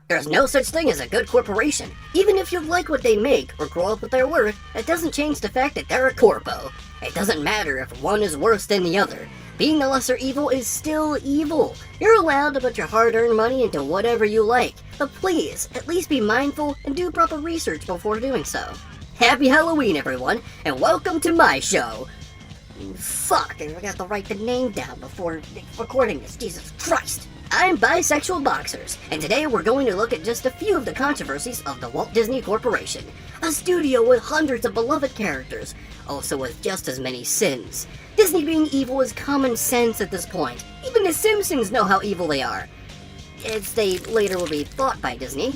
There's no such thing as a good corporation. Even if you like what they make or grow up with their work, it doesn't change the fact that they're a corpo. It doesn't matter if one is worse than the other. Being the lesser evil is still evil. You're allowed to put your hard-earned money into whatever you like, but please, at least be mindful and do proper research before doing so. Happy Halloween, everyone, and welcome to my show. Fuck, I forgot to write the name down before recording this, Jesus Christ. I'm Bisexual Boxers, and today we're going to look at just a few of the controversies of the Walt Disney Corporation, a studio with hundreds of beloved characters, also with just as many sins. Disney being evil is common sense at this point. Even the Simpsons know how evil they are, as they later will be fought by Disney.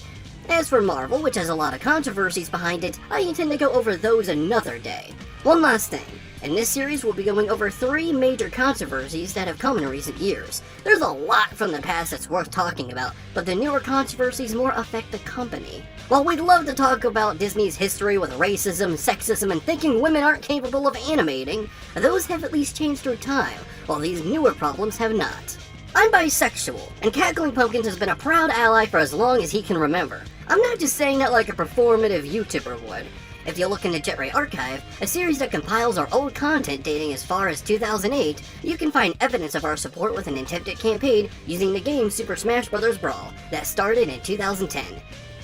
As for Marvel, which has a lot of controversies behind it, I intend to go over those another day. One last thing. In this series, we'll be going over 3 major controversies that have come in recent years. There's a lot from the past that's worth talking about, but the newer controversies more affect the company. While we'd love to talk about Disney's history with racism, sexism, and thinking women aren't capable of animating, those have at least changed through time, while these newer problems have not. I'm bisexual, and Cackling Pumpkins has been a proud ally for as long as he can remember. I'm not just saying that like a performative YouTuber would. If you look in the Jetray Archive, a series that compiles our old content dating as far as 2008, you can find evidence of our support with an attempted campaign using the game Super Smash Bros. Brawl that started in 2010.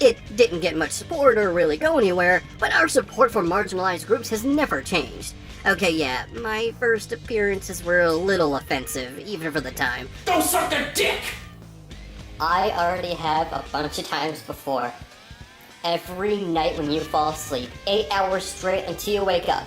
It didn't get much support or really go anywhere, but our support for marginalized groups has never changed. Okay, yeah, my first appearances were a little offensive, even for the time. Don't suck their dick! I already have a bunch of times before. Every night when you fall asleep, 8 hours straight until you wake up.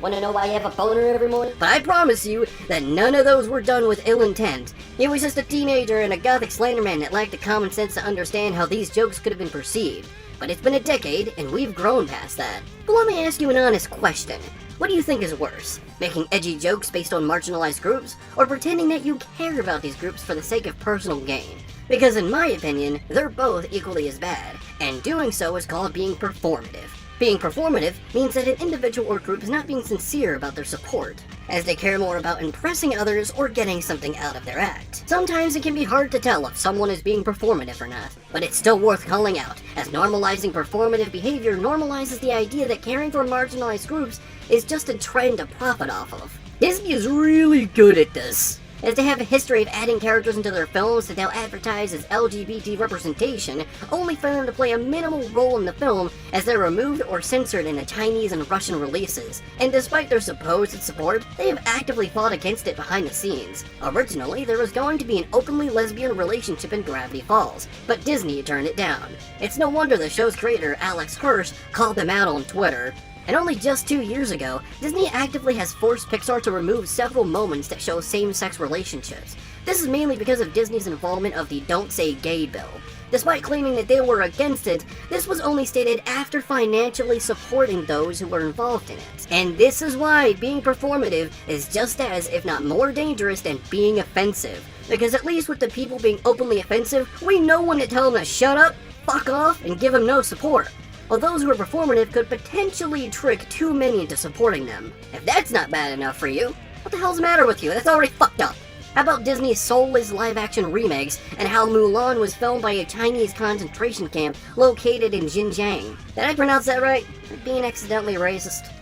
Wanna know why I have a boner every morning? But I promise you that none of those were done with ill intent. He was just a teenager and a gothic slenderman that lacked the common sense to understand how these jokes could have been perceived. But it's been a decade, and we've grown past that. But let me ask you an honest question. What do you think is worse? Making edgy jokes based on marginalized groups, or pretending that you care about these groups for the sake of personal gain? Because in my opinion, they're both equally as bad, and doing so is called being performative. Being performative means that an individual or group is not being sincere about their support, as they care more about impressing others or getting something out of their act. Sometimes it can be hard to tell if someone is being performative or not, but it's still worth calling out, as normalizing performative behavior normalizes the idea that caring for marginalized groups is just a trend to profit off of. Disney is really good at this, as they have a history of adding characters into their films that they'll advertise as LGBT representation, only for them to play a minimal role in the film as they're removed or censored in the Chinese and Russian releases. And despite their supposed support, they have actively fought against it behind the scenes. Originally, there was going to be an openly lesbian relationship in Gravity Falls, but Disney turned it down. It's no wonder the show's creator, Alex Hirsch, called them out on Twitter. And only just 2 years ago, Disney actively has forced Pixar to remove several moments that show same-sex relationships. This is mainly because of Disney's involvement of the Don't Say Gay bill. Despite claiming that they were against it, this was only stated after financially supporting those who were involved in it. And this is why being performative is just as, if not more dangerous than being offensive. Because at least with the people being openly offensive, we know when to tell them to shut up, fuck off, and give them no support. While those who are performative could potentially trick too many into supporting them. If that's not bad enough for you, what the hell's the matter with you? That's already fucked up. How about Disney's soulless live-action remakes and how Mulan was filmed by a Chinese concentration camp located in Xinjiang? Did I pronounce that right? Am I being accidentally racist?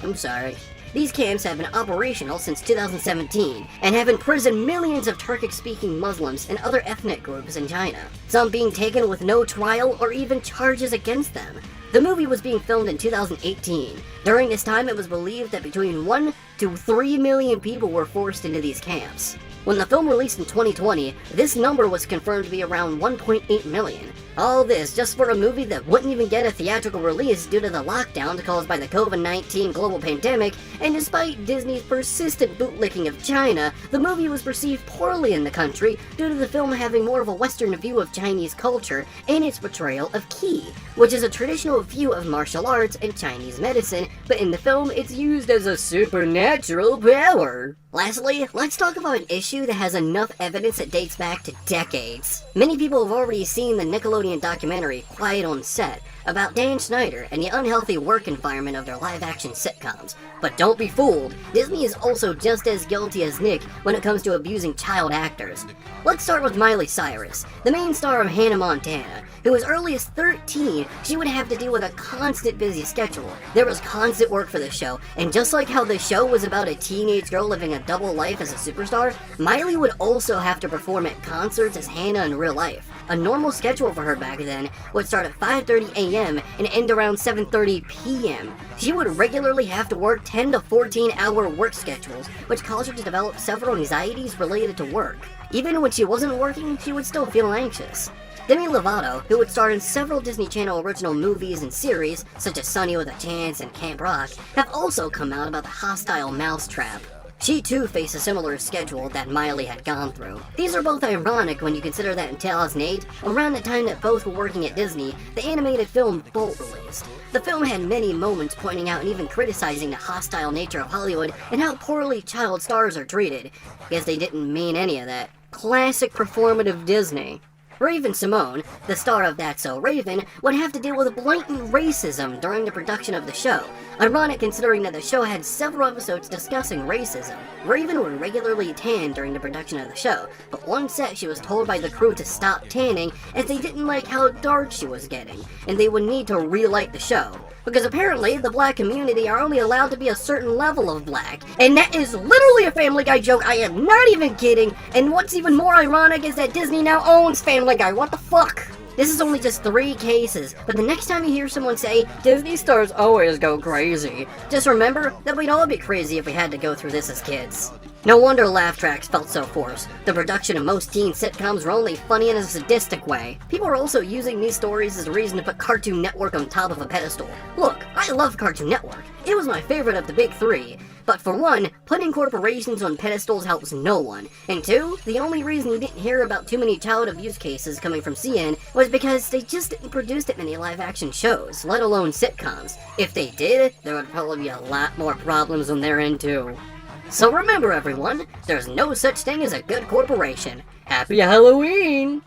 I'm sorry. These camps have been operational since 2017 and have imprisoned millions of Turkic-speaking Muslims and other ethnic groups in China, some being taken with no trial or even charges against them. The movie was being filmed in 2018. During this time, it was believed that between 1 to 3 million people were forced into these camps. When the film released in 2020, this number was confirmed to be around 1.8 million. All this just for a movie that wouldn't even get a theatrical release due to the lockdown caused by the COVID-19 global pandemic, and despite Disney's persistent bootlicking of China, the movie was perceived poorly in the country due to the film having more of a Western view of Chinese culture and its portrayal of Qi, which is a traditional view of martial arts and Chinese medicine, but in the film it's used as a supernatural power. Lastly, let's talk about an issue that has enough evidence that dates back to decades. Many people have already seen the Nickelodeon Nickelodeon documentary Quiet on Set about Dan Schneider and the unhealthy work environment of their live-action sitcoms. But don't be fooled, Disney is also just as guilty as Nick when it comes to abusing child actors. Let's start with Miley Cyrus, the main star of Hannah Montana, who as early as 13, she would have to deal with a constant busy schedule. There was constant work for the show, and just like how the show was about a teenage girl living a double life as a superstar, Miley would also have to perform at concerts as Hannah in real life. A normal schedule for her back then would start at 5:30 a.m. and end around 7:30 p.m. She would regularly have to work 10 to 14-hour work schedules, which caused her to develop several anxieties related to work. Even when she wasn't working, she would still feel anxious. Demi Lovato, who would star in several Disney Channel original movies and series, such as Sonny with a Chance and Camp Rock, have also come out about the hostile mousetrap. She too faced a similar schedule that Miley had gone through. These are both ironic when you consider that in 2008, around the time that both were working at Disney, the animated film Bolt released. The film had many moments pointing out and even criticizing the hostile nature of Hollywood and how poorly child stars are treated. Guess they didn't mean any of that. Classic performative Disney. Raven-Symoné, the star of That's So Raven, would have to deal with blatant racism during the production of the show. Ironic considering that the show had several episodes discussing racism. Raven would regularly tan during the production of the show, but one set she was told by the crew to stop tanning as they didn't like how dark she was getting, and they would need to relight the show. Because apparently, the black community are only allowed to be a certain level of black. And that is literally a Family Guy joke, I am not even kidding. And what's even more ironic is that Disney now owns Family Guy, what the fuck? This is only just 3 cases, but the next time you hear someone say, Disney stars always go crazy, just remember that we'd all be crazy if we had to go through this as kids. No wonder laugh tracks felt so forced. The production of most teen sitcoms were only funny in a sadistic way. People are also using these stories as a reason to put Cartoon Network on top of a pedestal. Look, I love Cartoon Network. It was my favorite of the big 3. But for one, putting corporations on pedestals helps no one. And 2, the only reason you didn't hear about too many child abuse cases coming from CN was because they just didn't produce that many live-action shows, let alone sitcoms. If they did, there would probably be a lot more problems on their end too. So remember everyone, there's no such thing as a good corporation. Happy Halloween!